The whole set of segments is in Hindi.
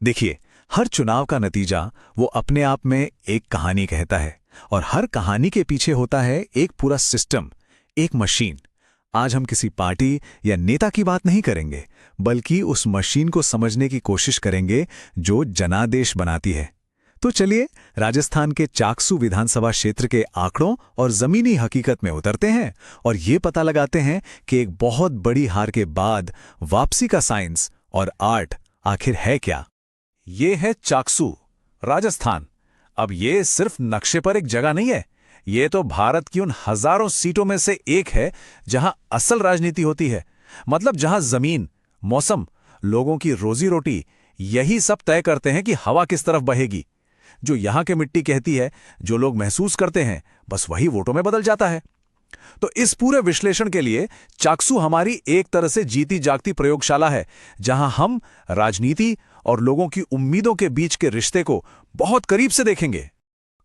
देखिए, हर चुनाव का नतीजा वो अपने आप में एक कहानी कहता है और हर कहानी के पीछे होता है एक पूरा सिस्टम, एक मशीन। आज हम किसी पार्टी या नेता की बात नहीं करेंगे, बल्कि उस मशीन को समझने की कोशिश करेंगे जो जनादेश बनाती है। तो चलिए राजस्थान के चाकसू विधानसभा क्षेत्र के आंकड़ों और जमीनी हकीकत में उतरते हैं और ये पता लगाते हैं कि एक बहुत बड़ी हार के बाद वापसी का साइंस और आर्ट आखिर है क्या। ये है चाकसू, राजस्थान। अब ये सिर्फ नक्शे पर एक जगह नहीं है, ये तो भारत की उन हजारों सीटों में से एक है जहां असल राजनीति होती है। मतलब जहां जमीन, मौसम, लोगों की रोजी रोटी यही सब तय करते हैं कि हवा किस तरफ बहेगी। जो यहां की मिट्टी कहती है, जो लोग महसूस करते हैं, बस वही वोटों में बदल जाता है। तो इस पूरे विश्लेषण के लिए चाकसू हमारी एक तरह से जीती जागती प्रयोगशाला है, जहां हम राजनीति और लोगों की उम्मीदों के बीच के रिश्ते को बहुत करीब से देखेंगे।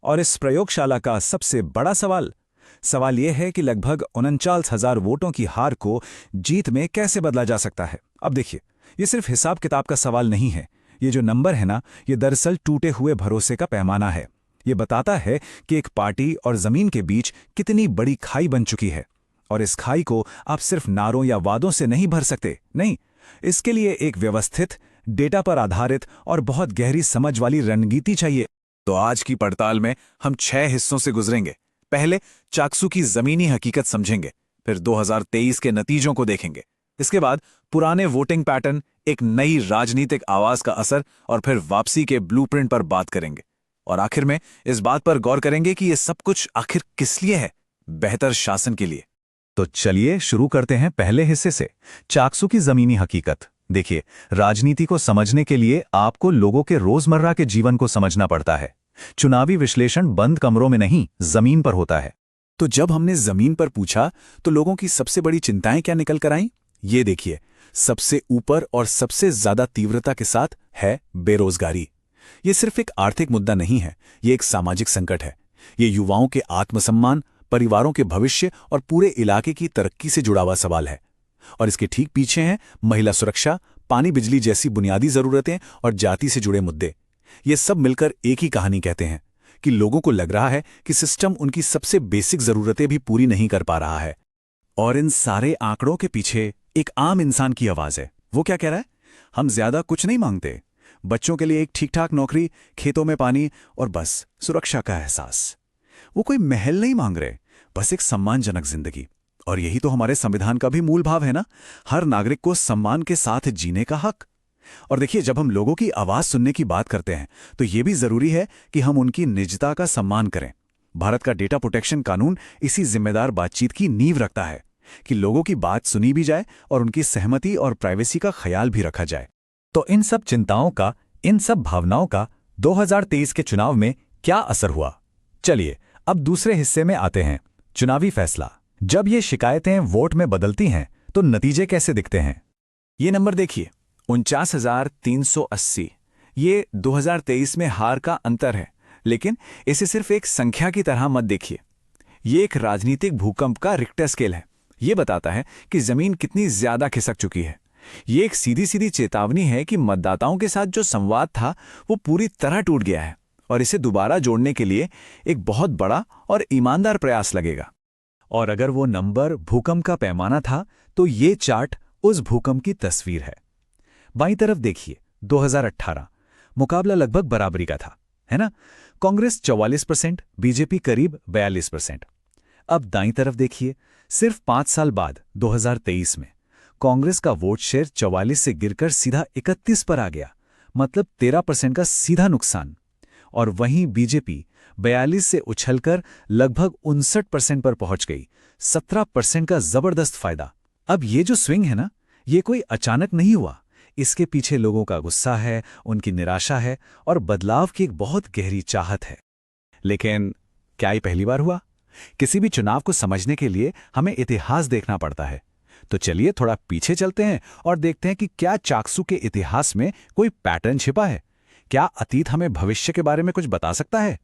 और इस प्रयोगशाला का सबसे बड़ा सवाल यह है कि लगभग 39,000 वोटों की हार को जीत में कैसे बदला जा सकता है। अब देखिए, ये सिर्फ हिसाब किताब का सवाल नहीं है। ये जो नंबर है ना, ये दरअसल टूटे हुए भरोसे का पैमाना है। ये बताता है कि एक पार्टी और जमीन के बीच कितनी बड़ी खाई बन चुकी है। और इस खाई को आप सिर्फ नारों या वादों से नहीं भर सकते। नहीं, इसके लिए एक व्यवस्थित, डेटा पर आधारित और बहुत गहरी समझ वाली रणनीति चाहिए। तो आज की पड़ताल में हम 6 हिस्सों से गुजरेंगे। पहले चाकसू की जमीनी हकीकत समझेंगे, फिर 2023 के नतीजों को देखेंगे। इसके बाद पुराने वोटिंग पैटर्न, एक नई राजनीतिक आवाज का असर और फिर वापसी के ब्लूप्रिंट पर बात करेंगे। और आखिर में इस बात पर गौर करेंगे कि ये सब कुछ आखिर किस लिए है, बेहतर शासन के लिए। तो चलिए शुरू करते हैं पहले हिस्से से, चाकसू की जमीनी हकीकत। देखिए, राजनीति को समझने के लिए आपको लोगों के रोजमर्रा के जीवन को समझना पड़ता है। चुनावी विश्लेषण बंद कमरों में नहीं, जमीन पर होता है। तो जब हमने जमीन पर पूछा तो लोगों की सबसे बड़ी चिंताएं क्या निकल कर आईं? ये देखिए, सबसे ऊपर और सबसे ज्यादा तीव्रता के साथ है बेरोजगारी। ये सिर्फ एक आर्थिक मुद्दा नहीं है, ये एक सामाजिक संकट है। ये युवाओं के आत्मसम्मान, परिवारों के भविष्य और पूरे इलाके की तरक्की से जुड़ा हुआ सवाल है। और इसके ठीक पीछे हैं महिला सुरक्षा, पानी बिजली जैसी बुनियादी जरूरतें और जाति से जुड़े मुद्दे। ये सब मिलकर एक ही कहानी कहते हैं कि लोगों को लग रहा है कि सिस्टम उनकी सबसे बेसिक जरूरतें भी पूरी नहीं कर पा रहा है। और इन सारे आंकड़ों के पीछे एक आम इंसान की आवाज है। वो क्या कह रहा है? हम ज्यादा कुछ नहीं मांगते, बच्चों के लिए एक ठीक ठाक नौकरी, खेतों में पानी और बस सुरक्षा का एहसास। वो कोई महल नहीं मांग रहे, बस एक सम्मानजनक जिंदगी। और यही तो हमारे संविधान का भी मूल भाव है ना, हर नागरिक को सम्मान के साथ जीने का हक। और देखिए, जब हम लोगों की आवाज सुनने की बात करते हैं तो यह भी जरूरी है कि हम उनकी निजता का सम्मान करें। भारत का डेटा प्रोटेक्शन कानून इसी जिम्मेदार बातचीत की नींव रखता है कि लोगों की बात सुनी भी जाए और उनकी सहमति और प्राइवेसी का ख्याल भी रखा जाए। तो इन सब चिंताओं का, इन सब भावनाओं का 2023 के चुनाव में क्या असर हुआ? चलिए अब दूसरे हिस्से में आते हैं, चुनावी फैसला। जब ये शिकायतें वोट में बदलती हैं तो नतीजे कैसे दिखते हैं? ये नंबर देखिए, 49,380। ये 2023 में हार का अंतर है, लेकिन इसे सिर्फ एक संख्या की तरह मत देखिए। ये एक राजनीतिक भूकंप का रिक्टर स्केल है। ये बताता है कि जमीन कितनी ज्यादा खिसक चुकी है। ये एक सीधी सीधी चेतावनी है कि मतदाताओं के साथ जो संवाद था वो पूरी तरह टूट गया है और इसे दोबारा जोड़ने के लिए एक बहुत बड़ा और ईमानदार प्रयास लगेगा। और अगर वो नंबर भूकंप का पैमाना था तो ये चार्ट उस भूकंप की तस्वीर है। बाईं तरफ देखिए, 2018 मुकाबला लगभग बराबरी का था, है ना? कांग्रेस 44%, बीजेपी करीब 42%। अब दाईं तरफ देखिए, सिर्फ 5 साल बाद 2023 में कांग्रेस का वोट शेयर 44 से गिरकर सीधा 31 पर आ गया, मतलब 13% का सीधा नुकसान। और वहीं बीजेपी 42 से उछलकर लगभग 59% पर पहुंच गई, 17% का जबरदस्त फायदा। अब ये जो स्विंग है ना, ये कोई अचानक नहीं हुआ। इसके पीछे लोगों का गुस्सा है, उनकी निराशा है और बदलाव की एक बहुत गहरी चाहत है। लेकिन क्या ये पहली बार हुआ? किसी भी चुनाव को समझने के लिए हमें इतिहास देखना पड़ता है। तो चलिए थोड़ा पीछे चलते हैं और देखते हैं कि क्या चाकसू के इतिहास में कोई पैटर्न छिपा है। क्या अतीत हमें भविष्य के बारे में कुछ बता सकता है?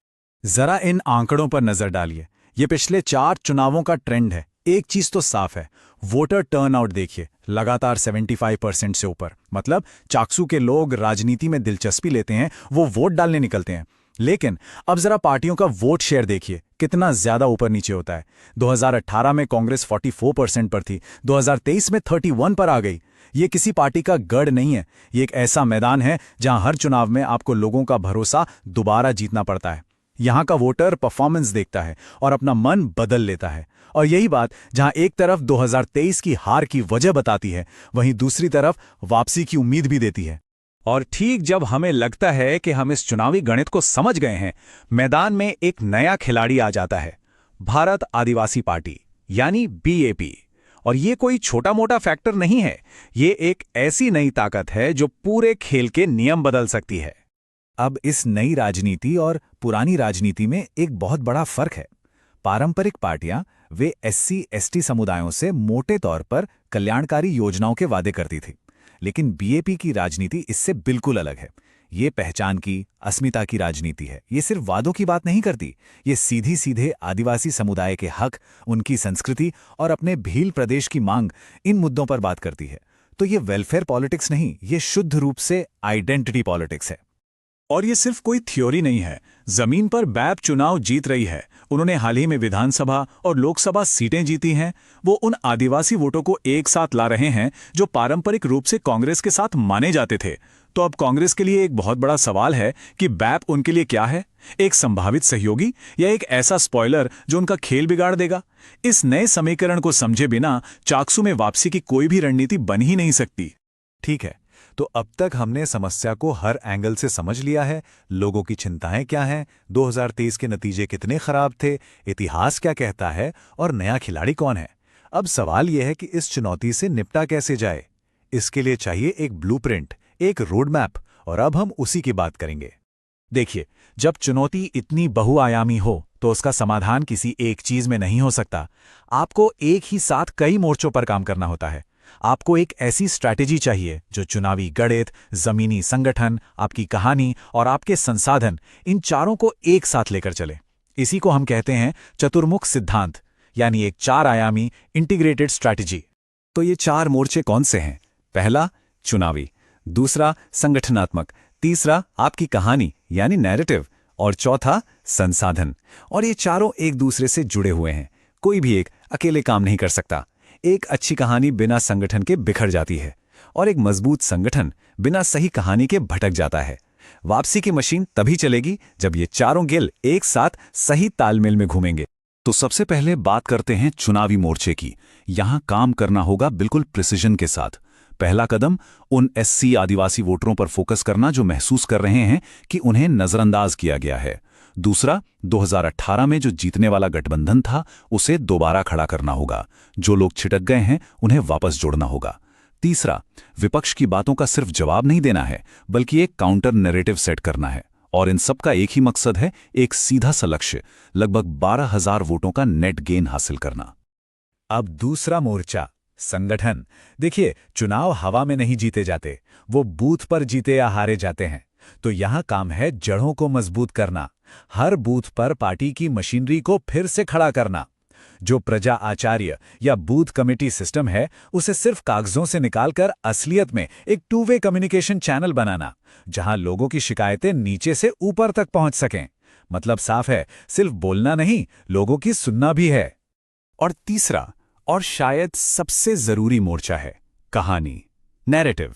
जरा इन आंकड़ों पर नजर डालिए। ये पिछले 4 चुनावों का ट्रेंड है। एक चीज तो साफ है, वोटर टर्नआउट देखिए, लगातार 75% से ऊपर। मतलब चाकसू के लोग राजनीति में दिलचस्पी लेते हैं, वो वोट डालने निकलते हैं। लेकिन अब जरा पार्टियों का वोट शेयर देखिए, कितना ज्यादा ऊपर नीचे होता है। 2018 में कांग्रेस 44% पर थी, 2023 में 31 पर आ गई। ये किसी पार्टी का गढ़ नहीं है, ये एक ऐसा मैदान है जहां हर चुनाव में आपको लोगों का भरोसा दोबारा जीतना पड़ता है। यहां का वोटर परफॉर्मेंस देखता है और अपना मन बदल लेता है। और यही बात जहां एक तरफ 2023 की हार की वजह बताती है, वहीं दूसरी तरफ वापसी की उम्मीद भी देती है। और ठीक जब हमें लगता है कि हम इस चुनावी गणित को समझ गए हैं, मैदान में एक नया खिलाड़ी आ जाता है, भारत आदिवासी पार्टी यानी बीएपी। और ये कोई छोटा मोटा फैक्टर नहीं है, ये एक ऐसी नई ताकत है जो पूरे खेल के नियम बदल सकती है। अब इस नई राजनीति और पुरानी राजनीति में एक बहुत बड़ा फर्क है। पारंपरिक पार्टियां वे SC/ST समुदायों से मोटे तौर पर कल्याणकारी योजनाओं के वादे करती थी, लेकिन बीएपी की राजनीति इससे बिल्कुल अलग है। ये पहचान की, अस्मिता की राजनीति है। ये सिर्फ वादों की बात नहीं करती, ये सीधी सीधे आदिवासी समुदाय के हक, उनकी संस्कृति और अपने भील प्रदेश की मांग, इन मुद्दों पर बात करती है। तो ये वेलफेयर पॉलिटिक्स नहीं, ये शुद्ध रूप से आइडेंटिटी पॉलिटिक्स है। और ये सिर्फ कोई थ्योरी नहीं है, जमीन पर बैप चुनाव जीत रही है। उन्होंने हाल ही में विधानसभा और लोकसभा सीटें जीती हैं। वो उन आदिवासी वोटों को एक साथ ला रहे हैं जो पारंपरिक रूप से कांग्रेस के साथ माने जाते थे। तो अब कांग्रेस के लिए एक बहुत बड़ा सवाल है कि बैप उनके लिए क्या है, एक संभावित सहयोगी या एक ऐसा स्पॉइलर जो उनका खेल बिगाड़ देगा। इस नए समीकरण को समझे बिना चाकसू में वापसी की कोई भी रणनीति बन ही नहीं सकती। ठीक है, तो अब तक हमने समस्या को हर एंगल से समझ लिया है। लोगों की चिंताएं क्या हैं, 2023 के नतीजे कितने खराब थे, इतिहास क्या कहता है और नया खिलाड़ी कौन है। अब सवाल यह है कि इस चुनौती से निपटा कैसे जाए। इसके लिए चाहिए एक ब्लूप्रिंट, एक रोड मैप, और अब हम उसी की बात करेंगे। देखिए, जब चुनौती इतनी बहुआयामी हो तो उसका समाधान किसी एक चीज में नहीं हो सकता। आपको एक ही साथ कई मोर्चों पर काम करना होता है। आपको एक ऐसी स्ट्रैटेजी चाहिए जो चुनावी गणित, जमीनी संगठन, आपकी कहानी और आपके संसाधन, इन चारों को एक साथ लेकर चले। इसी को हम कहते हैं चतुर्मुख सिद्धांत, यानी एक 4 आयामी इंटीग्रेटेड स्ट्रैटेजी। तो ये 4 मोर्चे कौन से हैं? पहला चुनावी, दूसरा संगठनात्मक, तीसरा आपकी कहानी यानी नैरेटिव, और चौथा संसाधन। और ये चारों एक दूसरे से जुड़े हुए हैं, कोई भी एक अकेले काम नहीं कर सकता। एक अच्छी कहानी बिना संगठन के बिखर जाती है और एक मजबूत संगठन बिना सही कहानी के भटक जाता है। वापसी की मशीन तभी चलेगी जब ये चारों गिल एक साथ सही तालमेल में घूमेंगे। तो सबसे पहले बात करते हैं चुनावी मोर्चे की। यहां काम करना होगा बिल्कुल प्रिसिजन के साथ। पहला कदम उन SC आदिवासी वोटरों पर फोकस करना जो महसूस कर रहे हैं कि उन्हें नजरअंदाज किया गया है। दूसरा, 2018 में जो जीतने वाला गठबंधन था उसे दोबारा खड़ा करना होगा। जो लोग छिटक गए हैं उन्हें वापस जोड़ना होगा। तीसरा, विपक्ष की बातों का सिर्फ जवाब नहीं देना है, बल्कि एक काउंटर नैरेटिव सेट करना है। और इन सब का एक ही मकसद है, एक सीधा सा लक्ष्य, लगभग 12,000 वोटों का नेट गेन हासिल करना। अब दूसरा मोर्चा, संगठन। देखिए, चुनाव हवा में नहीं जीते जाते, वो बूथ पर जीते या हारे जाते हैं। तो यहां काम है जड़ों को मजबूत करना, हर बूथ पर पार्टी की मशीनरी को फिर से खड़ा करना। जो प्रजा आचार्य या बूथ कमेटी सिस्टम है, उसे सिर्फ कागजों से निकालकर असलियत में एक 2 वे कम्युनिकेशन चैनल बनाना, जहां लोगों की शिकायतें नीचे से ऊपर तक पहुंच सकें। मतलब साफ है, सिर्फ बोलना नहीं, लोगों की सुनना भी है। और तीसरा और शायद सबसे जरूरी मोर्चा है कहानी, नैरेटिव।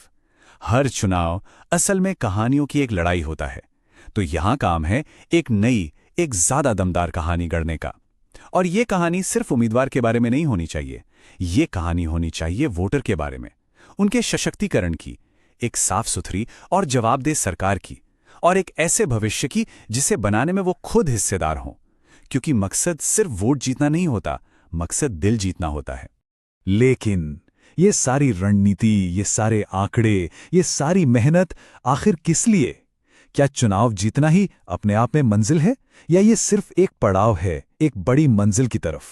हर चुनाव असल में कहानियों की एक लड़ाई होता है। तो यहां काम है एक नई, एक ज्यादा दमदार कहानी गढ़ने का। और ये कहानी सिर्फ उम्मीदवार के बारे में नहीं होनी चाहिए, ये कहानी होनी चाहिए वोटर के बारे में, उनके सशक्तिकरण की, एक साफ सुथरी और जवाबदेह सरकार की, और एक ऐसे भविष्य की जिसे बनाने में वो खुद हिस्सेदार हों। क्योंकि मकसद सिर्फ वोट जीतना नहीं होता, मकसद दिल जीतना होता है। लेकिन ये सारी रणनीति, ये सारे आंकड़े, ये सारी मेहनत आखिर किस लिए? क्या चुनाव जीतना ही अपने आप में मंजिल है, या ये सिर्फ एक पड़ाव है एक बड़ी मंजिल की तरफ?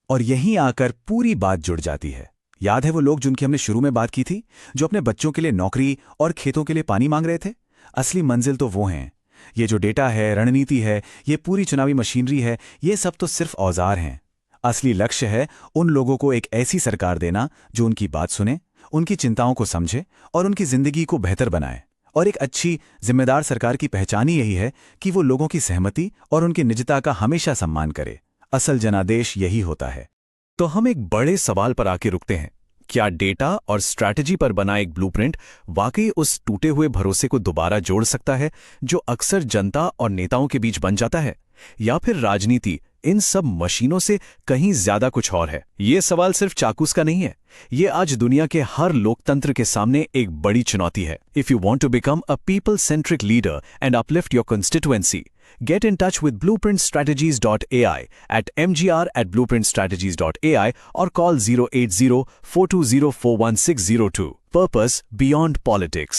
और यहीं आकर पूरी बात जुड़ जाती है। याद है वो लोग जिनकी हमने शुरू में बात की थी, जो अपने बच्चों के लिए नौकरी और खेतों के लिए पानी मांग रहे थे? असली मंजिल तो वो हैं। ये जो डेटा है, रणनीति है, ये पूरी चुनावी मशीनरी है, ये सब तो सिर्फ औजार हैं। असली लक्ष्य है उन लोगों को एक ऐसी सरकार देना जो उनकी बात सुने, उनकी चिंताओं को समझे और उनकी जिंदगी को बेहतर बनाए। और एक अच्छी, जिम्मेदार सरकार की पहचान ही यही है कि वो लोगों की सहमति और उनकी निजता का हमेशा सम्मान करे। असल जनादेश यही होता है। तो हम एक बड़े सवाल पर आके रुकते हैं। क्या डेटा और स्ट्रैटेजी पर बना एक ब्लूप्रिंट वाकई उस टूटे हुए भरोसे को दोबारा जोड़ सकता है जो अक्सर जनता और नेताओं के बीच बन जाता है, या फिर राजनीति इन सब मशीनों से कहीं ज्यादा कुछ और है? ये सवाल सिर्फ चाकूस का नहीं है, ये आज दुनिया के हर लोकतंत्र के सामने एक बड़ी चुनौती है। If you want to become a people centric leader and uplift your constituency, get in touch with blueprintstrategies.ai at mgr@blueprintstrategies.ai or call 080-420-41602. Purpose beyond politics.